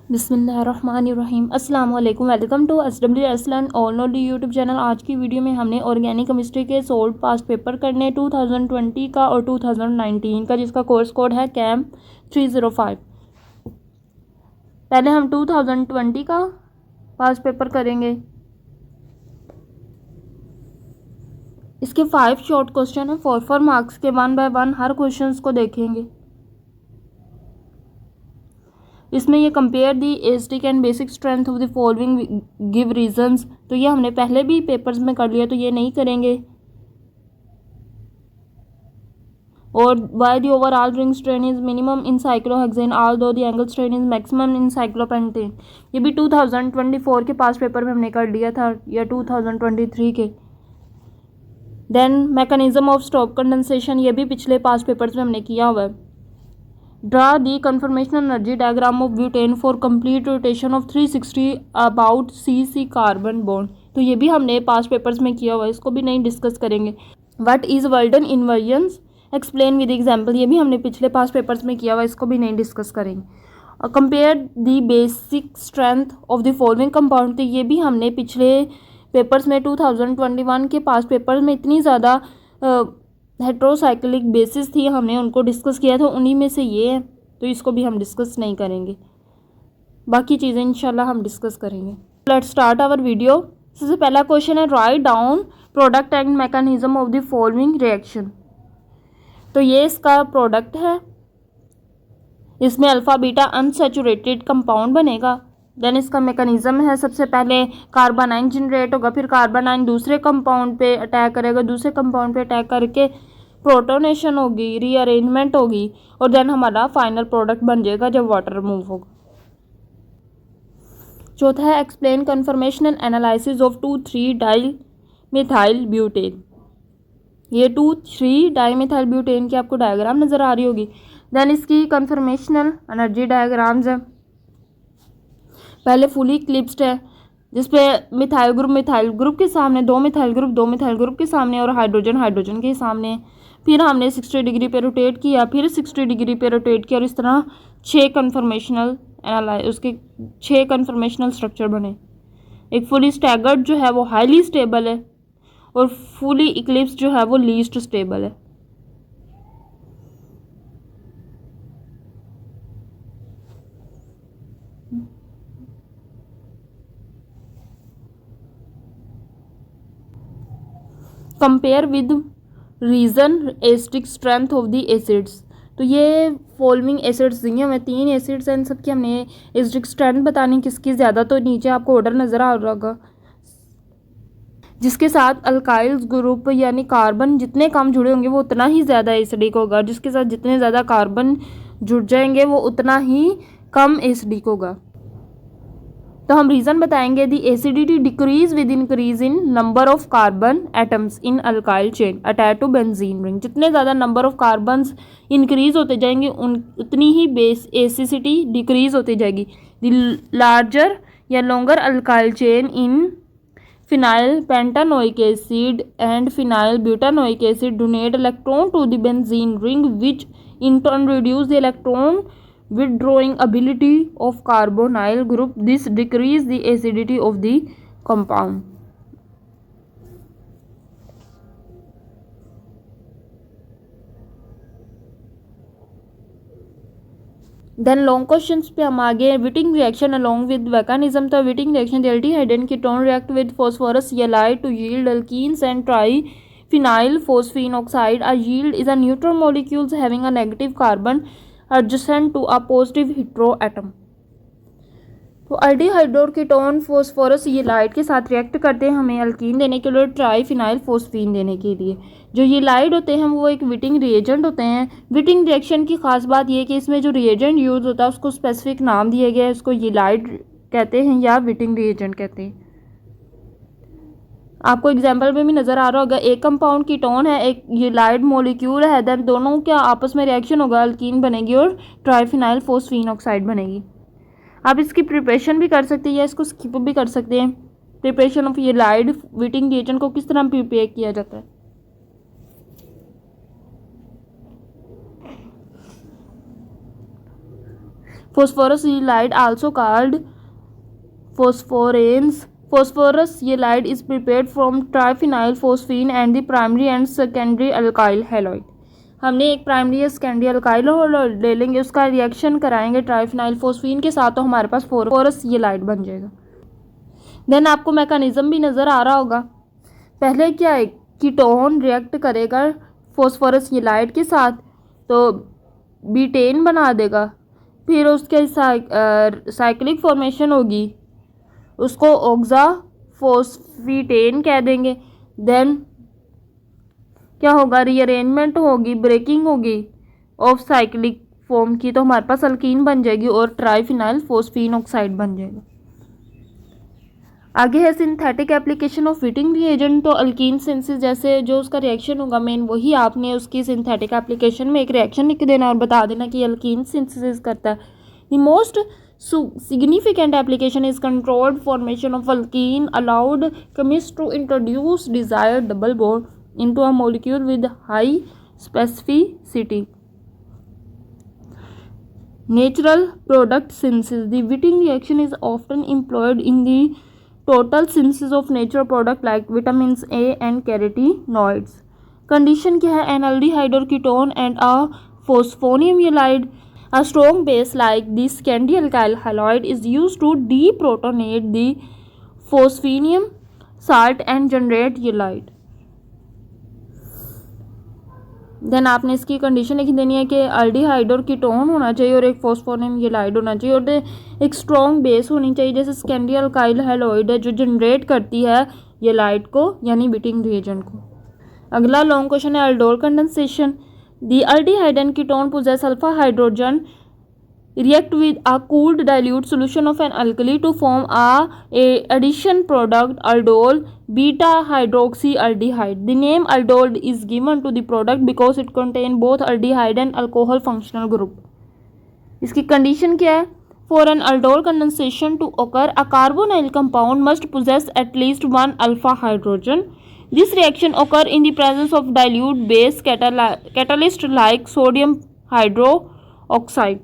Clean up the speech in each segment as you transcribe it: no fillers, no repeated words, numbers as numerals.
बिस्मिल्लाहिर्रहमानिर्रहीम। अस्सलाम वालेकुम। Welcome to SW Aslan all knowledge YouTube channel. आज की वीडियो में हमने ऑर्गेनिक केमिस्ट्री के सोल्ड पास्ट पेपर करने 2020 का और 2019 का, जिसका कोर्स कोड है CAM 305। पहले हम 2020 का पास्ट पेपर करेंगे। इसके 5 शॉर्ट क्वेश्चन है, 4 मार्क्स के 1 बाय 1 हर क्वेश्चन को देखेंगे। इसमें ये compare the asterisk and basic strength of the following, give reasons, तो ये हमने पहले भी पेपर्स में कर लिया, तो ये नहीं करेंगे। और why the overall ring strain is minimum in cyclohexane although the angle strain is maximum in cyclopentane, ये भी 2024 के पास पेपर में हमने कर लिया था, या 2023 के। Then mechanism of Stobbe condensation, ये भी पिछले पास पेपर्स में हमने किया हुआ है। Draw the conformational energy diagram of butane for complete rotation of 360 about C carbon bond, तो ये भी हमने पास्ट पेपर्स में किया हुआ है, इसको भी नहीं डिस्कस करेंगे। What is Walden inversions, explain with example, ये भी हमने पिछले पास्ट पेपर्स में किया हुआ है, इसको भी नहीं डिस्कस करेंगे। Compare the basic strength of the following compound, तो ये भी हमने पिछले पेपर्स में 2021 के पास्ट पेपर्स में इतनी ज़्यादा हेट्रोसाइक्लिक बेसिस थी, हमने उनको डिस्कस किया था, उन्हीं में से ये है, तो इसको भी हम डिस्कस नहीं करेंगे। बाकी चीज़ें इंशाल्लाह हम डिस्कस करेंगे। Let's start our video. सबसे पहला क्वेश्चन है, write down product and mechanism of the following reaction, तो ये इसका प्रोडक्ट है, इसमें अल्फा बीटा अनसैचुरेटेड कंपाउंड बनेगा। देन इसका मैकेनिज्म है, सबसे पहले कार्बन आयन जनरेट होगा, फिर कार्बन आयन दूसरे कंपाउंड पे अटैक करेगा, दूसरे कंपाउंड पे अटैक करके प्रोटोनेशन होगी, रीअरेंजमेंट होगी, और देन हमारा फाइनल प्रोडक्ट बन जाएगा जब वाटर रिमूव होगा। चौथा है, explain conformational analysis of 2,3 di methyl butane, ये 2,3 डाई मिथाइल ब्यूटेन की आपको डायग्राम नज़र आ रही होगी। देन इसकी कन्फर्मेशनल एनर्जी डायग्राम्स है। पहले फुली इक्लिप्स्ड है, जिसपे मिथाइल ग्रुप के सामने दो मिथाइल ग्रुप के सामने, और हाइड्रोजन के सामने। फिर हमने 60 डिग्री पे रोटेट किया, फिर 60 डिग्री पे रोटेट किया, और इस तरह 6 कन्फर्मेशनल स्ट्रक्चर बने। एक फुली स्टैगर्ड जो है वो हाईली स्टेबल है, और फुली इक्लिप्स जो है वो लीस्ट स्टेबल है। Compare with reason acidic strength of the acids, तो ये फॉलोइंग एसिड्स दिए हुए 3 एसिड्स हैं, इन सबकी हमने एसिडिक स्ट्रेंथ बतानी किसकी ज़्यादा, तो नीचे आपको ऑर्डर नज़र आ रहा होगा, जिसके साथ अल्काइल्स ग्रुप यानी कार्बन जितने कम जुड़े होंगे वो उतना ही ज़्यादा एसिडिक होगा, जिसके साथ जितने ज़्यादा कार्बन जुड़ जाएंगे वो उतना ही कम एसिडिक होगा। तो हम रीज़न बताएंगे, the acidity decrease with increase in number of carbon atoms in alkyl chain attach to benzene ring, जितने ज़्यादा नंबर ऑफ कार्बन्स इंक्रीज होते जाएंगे उतनी ही बेस एसिडिटी डिक्रीज होती जाएगी। द लार्जर या longer alkyl chain in phenyl pentanoic acid and phenyl butanoic acid donate electron to the benzene ring which in turn reduce the electron withdrawing ability of carbonyl group. This decrease the acidity of the compound. Then long questions पे हम आगे, Wittig reaction along with mechanism, तो Wittig reaction the aldehyde and ketone react with phosphorus ylide to yield alkenes and tri phenyl phosphine oxide. A yield is a neutral molecules having a negative carbon adjacent to a positive heteroatom. तो aldehyde और ketone phosphorus येलाइड के साथ react करते हैं हमें alkyne देने के लिए, ट्राई फिनाइल फोस्फीन देने के लिए। जो येलाइड होते हैं वो एक विटिंग रिएजेंट होते हैं। विटिंग रिएक्शन की खास बात यह कि इसमें जो रिएजेंट यूज होता है उसको स्पेसिफिक नाम दिया गया है, उसको येलाइड कहते हैं या विटिंग रिएजेंट कहते हैं। आपको एग्जाम्पल में भी नज़र आ रहा होगा, एक कंपाउंड कीटोन है, एक येलाइड मॉलिक्यूल है, देन दोनों का आपस में रिएक्शन होगा, अल्कीन बनेगी और ट्राइफिनाइल फोस्फीन ऑक्साइड बनेगी। आप इसकी प्रिपरेशन भी कर सकते हैं या इसको स्किप भी कर सकते हैं। प्रिपरेशन ऑफ येलाइड विटिंग रिएजेंट को किस तरह प्रिपेयर किया जाता है। phosphorus halide also called phosphoranes. Phosphorus halide is prepared from triphenyl phosphine and the primary and secondary alkyl halide. हमने एक प्राइमरी या सेकेंडरी अल्काइल हैलाइड ले लेंगे, उसका रिएक्शन कराएंगे ट्राइफिनाइल फोस्फीन के साथ, तो हमारे पास फोस्फोरस हैलाइड बन जाएगा। देन आपको मैकेनिज्म भी नज़र आ रहा होगा। पहले क्या है, कीटोन रिएक्ट करेगा फोस्फोरस हैलाइड के साथ तो बीटेन बना देगा, फिर उसके साइक्लिक फॉर्मेशन होगी, उसको ऑक्सा फोस्फीटेन कह देंगे। देन क्या होगा, रीअरेंजमेंट होगी, ब्रेकिंग होगी ऑफ साइक्लिक फॉर्म की, तो हमारे पास अल्कीन बन जाएगी और ट्राइफिनाइल फोस्फीन ऑक्साइड बन जाएगा। आगे है सिंथेटिक एप्लीकेशन ऑफ विटिंग रिएजेंट। तो अल्कीन सिंथेसिस जैसे जो उसका रिएक्शन होगा मेन, वही आपने उसकी सिंथेटिक एप्लीकेशन में एक रिएक्शन लिख देना और बता देना कि अल्कीन सिंथेसिस करता है। The most significant application is controlled formation of alkene, allowed chemists to introduce desired double bond into a molecule with high specificity. Natural product synthesis. The Wittig reaction is often employed in the total synthesis of natural product like vitamins A and carotenoids. Condition क्या है, an aldehyde or ketone and a phosphonium halide. A strong base like the secondary alkyl halide is used to deprotonate the phosphinium salt and generate halide. Then आपने इसकी condition लिख देनी है कि aldehyde और ketone होना चाहिए और एक फोस्फोनियम हैलाइड होना चाहिए और एक स्ट्रॉन्ग बेस होनी चाहिए, जैसे सेकेंडरी अल्काइल हैलाइड है जो जनरेट करती है हैलाइड को यानी विटिंग रिएजेंट को। अगला लॉन्ग क्वेश्चन है aldol condensation. The aldehyde and ketone possess alpha hydrogen react with a cooled dilute solution of an alkali to form a addition product aldol beta hydroxyaldehyde. The name aldol is given to the product because it contains both aldehyde and alcohol functional group. इसकी condition क्या है, for an aldol condensation to occur a carbonyl compound must possess at least one alpha hydrogen. This reaction occur in the presence of dilute base catalyst like sodium hydroxide.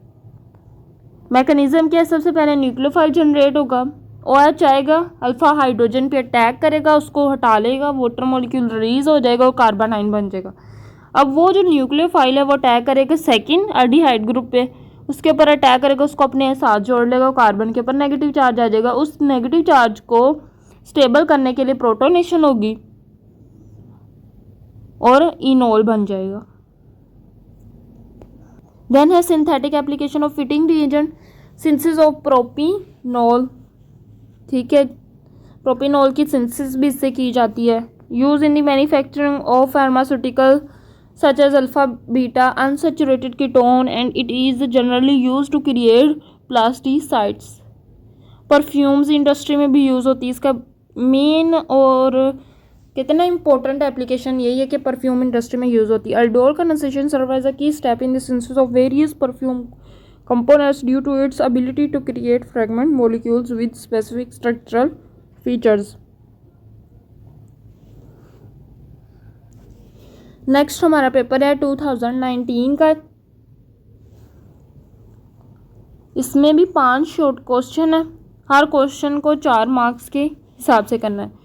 Mechanism क्या है, सबसे पहले nucleophile generate होगा, OH आएगा, alpha hydrogen पे attack करेगा, उसको हटा लेगा, वाटर मॉलिक्यूल रिलीज हो जाएगा और कार्बोनाइन बन जाएगा। अब वो जो न्यूक्लियोफाइल है वो अटैक करेगा सेकेंड एल्डिहाइड ग्रुप पे, उसके ऊपर अटैक करेगा, उसको अपने साथ जोड़ लेगा, कार्बन के ऊपर नेगेटिव चार्ज आ जाएगा, उस नेगेटिव चार्ज को स्टेबल करने के लिए प्रोटोनेशन होगी और इनोल बन जाएगा। देन है synthetic application of Wittig reagent, synthesis of propenol. ठीक है, प्रोपिनॉल की सिंथेसिस भी इससे की जाती है। Use in the manufacturing of pharmaceutical such as alpha beta unsaturated ketone and it is generally use to create plasticizers. Perfumes industry में भी यूज होती है इसका मेन, और कितना इंपॉर्टेंट एप्लीकेशन यही है कि परफ्यूम इंडस्ट्री में यूज होती है। Aldol condensation serve as a key step in the synthesis of various perfume components due to its ability to create fragment molecules with specific structural features. Next हमारा paper है 2019 का, इसमें भी 5 short question है, हर question को 4 marks के हिसाब से करना है।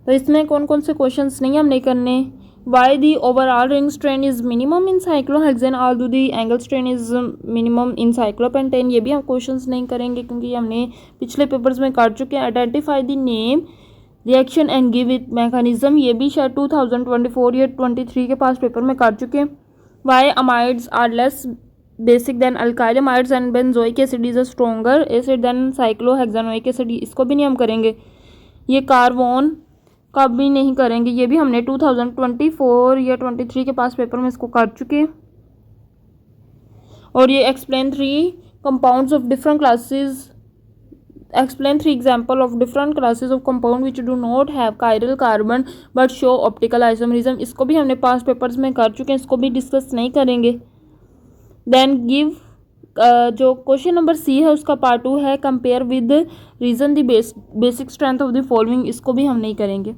तो इसमें कौन कौन से क्वेश्चंस नहीं हमने करने, why the overall ring strain is minimum in cyclohexane although the angle strain is minimum in cyclopentane, ये भी हम क्वेश्चंस नहीं करेंगे क्योंकि हमने पिछले पेपर्स में कर चुके हैं। Identify the name reaction and give it mechanism, ये भी शायद 2024 या 23 के पास पेपर में कर चुके हैं। Why amides are less basic than alkyl amides and benzoic acid is a stronger acid than cyclohexanoic acid, इसको भी नहीं हम करेंगे। ये कार्बन का भी नहीं करेंगे, ये भी हमने 2024 या 23 के पास पेपर में इसको कर चुके हैं। और ये explain 3 compounds of different classes, explain 3 example of different classes of compound which do not have chiral carbon but show optical isomerism, इसको भी हमने पास पेपर्स में कर चुके हैं, इसको भी डिस्कस नहीं करेंगे। देन गिव जो क्वेश्चन नंबर सी है उसका पार्ट 2 है, compare with reason the basic strength of the following, इसको भी हम नहीं करेंगे।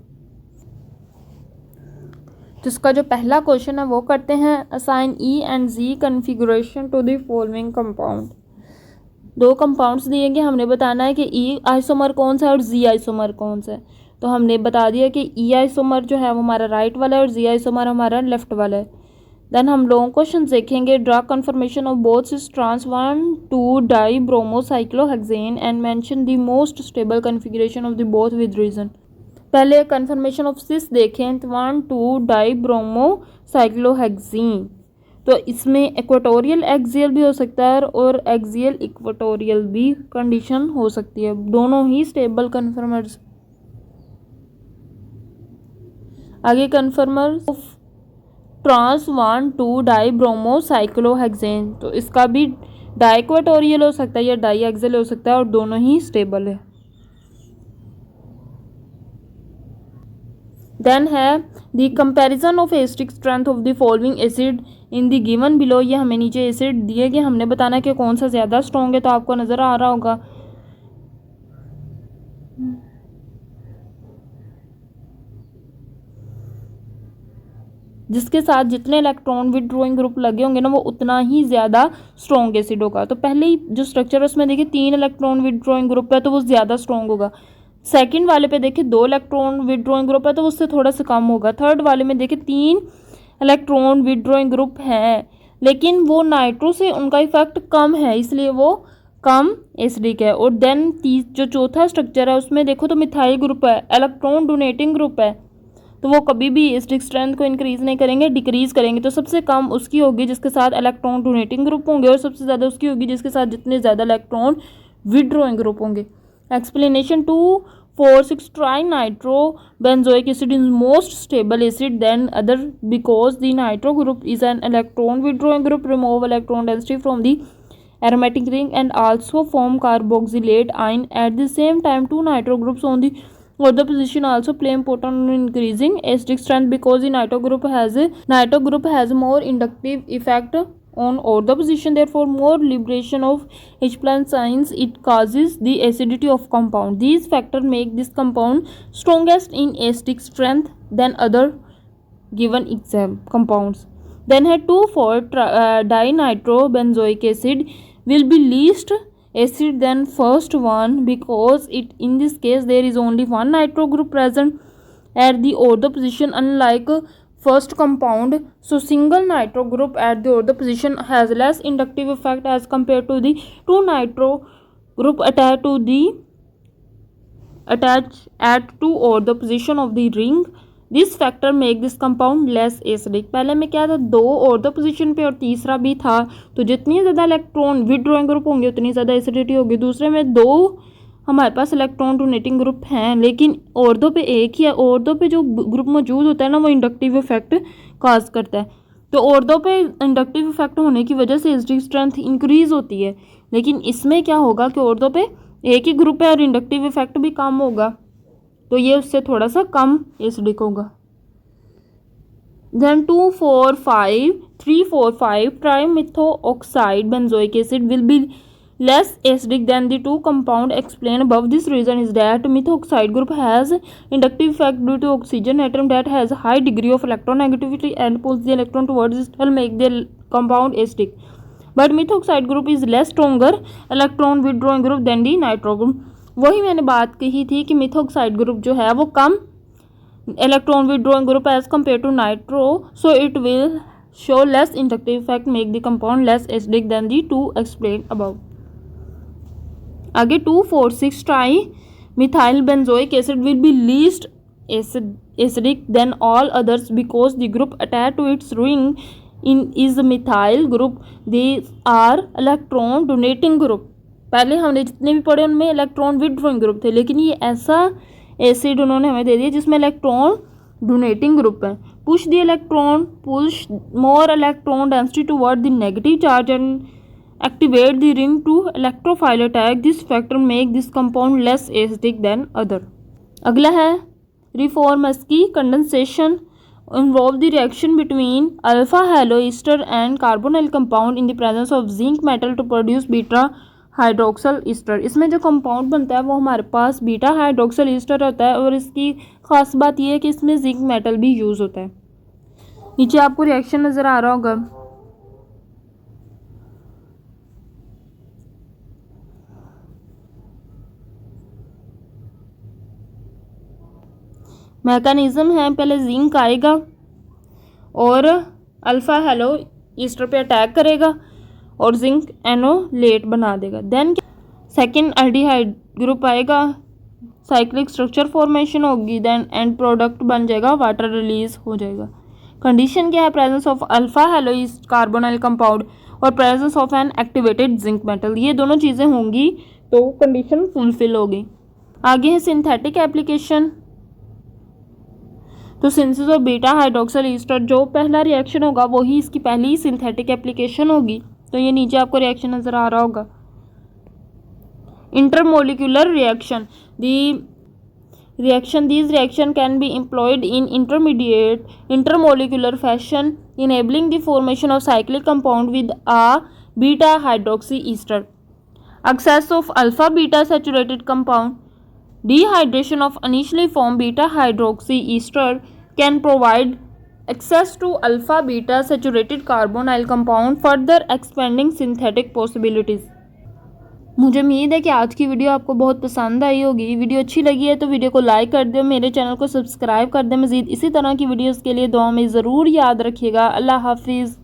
तो इसका जो पहला क्वेश्चन है वो करते हैं, assign E and Z configuration to the following compound. दो कंपाउंड्स दिए गए, हमने बताना है कि ई आइसोमर कौन सा है और जी आइसोमर कौन सा है। तो हमने बता दिया कि ई आइसोमर जो है वो हमारा राइट वाला है और जी आइसोमर हमारा लेफ्ट वाला है। देन हम लोग क्वेश्चन देखेंगे। Draw conformation of both cis trans 1,2 di bromocyclohexane and mention the most stable configuration of the both with reason. पहले कन्फर्मेशन ऑफ सिस देखें, 1,2 डाई ब्रोमोसाइक्लोहेक्सेन। तो इसमें इक्वेटोरियल एक्सियल भी हो सकता है और एक्सियल इक्वेटोरियल भी कंडीशन हो सकती है, दोनों ही स्टेबल कन्फर्मर्स। आगे कन्फर्मर ऑफ ट्रांस 1,2 डाई ब्रोमोसाइक्लोहेक्सेन, तो इसका भी डाई इक्वेटोरियल हो सकता है या डाई एक्सियल हो सकता है और दोनों ही स्टेबल है। देन है the comparison of acidic strength of the following acid in the given below. ये हमें नीचे एसिड दिए गए, हमने बताना कि कौन सा ज़्यादा स्ट्रॉन्ग है, तो आपको नज़र आ रहा होगा। जिसके साथ जितने इलेक्ट्रॉन विथड्रॉइंग ग्रुप लगे होंगे ना वो उतना ही ज़्यादा स्ट्रॉन्ग एसिड होगा। तो पहले ही जो स्ट्रक्चर है उसमें देखिए 3 इलेक्ट्रॉन विथड्रॉइंग ग्रुप है तो वो ज़्यादा स्ट्रॉन्ग होगा। सेकंड वाले पे देखिए 2 इलेक्ट्रॉन विथड्रॉइंग ग्रुप है तो उससे थोड़ा सा कम होगा। थर्ड वाले में देखिए 3 इलेक्ट्रॉन विथड्रॉइंग ग्रुप हैं लेकिन वो नाइट्रो से उनका इफेक्ट कम है इसलिए वो कम एसिडिक है। और देन जो चौथा स्ट्रक्चर है उसमें देखो तो मिथाइल ग्रुप है, इलेक्ट्रॉन डोनेटिंग ग्रुप है, तो वो कभी भी एसिडिक स्ट्रेंथ को इंक्रीज नहीं करेंगे, डिक्रीज करेंगे। तो सबसे कम उसकी होगी जिसके साथ इलेक्ट्रॉन डोनेटिंग ग्रुप होंगे और सबसे ज़्यादा उसकी होगी जिसके साथ जितने ज़्यादा इलेक्ट्रॉन विथड्रॉइंग ग्रुप होंगे। Explanation 2,4,6 trinitro benzoic acid is most stable acid than other because the nitro group is an electron withdrawing group, remove electron density from the aromatic ring and also form carboxylate ion. At the same time, 2 nitro groups on the other position also play important in increasing acidic strength because the nitro group has more inductive effect on ortho position. Therefore, more liberation of H plus ions it causes the acidity of compound. These factors make this compound strongest in acidic strength than other given compounds. Then है 2,4-dinitro-benzoic acid will be least acid than first one because it in this case there is only one nitro group present at the ortho position unlike first compound. So single nitro group at the ortho position has less inductive effect as compared to the 2 nitro group attached at two ortho position of the ring. This factor make this compound less acidic. पहले में क्या था 2 ortho position पे और तीसरा भी था, तो जितनी ज़्यादा इलेक्ट्रॉन विथड्रॉइंग ग्रुप होंगे उतनी ज़्यादा एसिडिटी होगी। दूसरे में 2 हमारे पास इलेक्ट्रॉन डोनेटिंग ग्रुप हैं लेकिन ऑर्थो पे एक ही है। ऑर्थो पे जो ग्रुप मौजूद होता है ना वो इंडक्टिव इफेक्ट काज करता है, तो ऑर्थो पे इंडक्टिव इफेक्ट होने की वजह से एसिडिक स्ट्रेंथ इंक्रीज होती है। लेकिन इसमें क्या होगा कि ऑर्थो पे एक ही ग्रुप है और इंडक्टिव इफेक्ट भी कम होगा, तो ये उससे थोड़ा सा कम एसिडिक होगा। Then 3,4,5 trimethoxy benzoic acid will be less acidic than the 2 compound explained above. This reason is that methoxide group has inductive effect due to oxygen atom that has high degree of electronegativity and pulls the electron towards it will make the compound acidic. But methoxide group is less stronger electron withdrawing group than the nitro group. वही मैंने बात कही थी कि methoxide group जो है वो कम electron withdrawing group as compare to nitro, so it will show less inductive effect make the compound less acidic than the 2 explain above. आगे 2,4,6 tri methyl benzoic acid will be least acidic than all others because the group attach to its ring in is methyl group, they are electron donating group. पहले हमने जितने भी पढ़े उनमें electron withdrawing group थे, लेकिन ये ऐसा एसिड उन्होंने हमें दे दिया जिसमें इलेक्ट्रॉन डोनेटिंग ग्रुप है। Push more electron density toward the negative charge and activate the ring to electrophile attack. This factor make this compound less acidic than other. अगला है Reformatsky condensation involve the reaction between alpha haloester and carbonyl compound in the presence of zinc metal to produce beta hydroxyl Easter. इसमें जो compound बनता है वो हमारे पास beta hydroxyl Easter होता है और इसकी खास बात यह है कि इसमें जिंक मेटल भी यूज़ होता है। नीचे आपको रिएक्शन नज़र आ रहा होगा। मैकेनिज्म है, पहले जिंक आएगा और अल्फ़ा हेलो ईस्टर पे अटैक करेगा और जिंक एनोलेट बना देगा। देन सेकेंड एल्डिहाइड ग्रुप आएगा, साइक्लिक स्ट्रक्चर फॉर्मेशन होगी, देन एंड प्रोडक्ट बन जाएगा, वाटर रिलीज हो जाएगा। कंडीशन क्या है? Presence of alpha halo carbonyl compound और presence of an activated zinc metal, ये दोनों चीज़ें होंगी तो कंडीशन फुलफिल होगी। आगे है सिंथेटिक एप्लीकेशन। तो synthesis of beta hydroxyl Easter, जो पहला रिएक्शन होगा वही इसकी पहली सिंथेटिक एप्लीकेशन होगी। तो ये नीचे आपको रिएक्शन नज़र आ रहा होगा। Intermolecular reaction, these reaction can be employed in intermolecular fashion, enabling the formation of cyclic compound with a beta hydroxy ester. Excess of alpha beta saturated compound, dehydration of initially formed beta hydroxy ester can provide access to alpha beta saturated carbonyl compound, further expanding synthetic possibilities. मुझे उम्मीद है कि आज की video आपको बहुत पसंद आई होगी। वीडियो अच्छी लगी है तो वीडियो को लाइक कर दें, मेरे चैनल को सब्सक्राइब कर दें। मज़ीद इसी तरह की वीडियोस के लिए दुआ में ज़रूर याद रखिएगा। अल्लाह हाफिज़।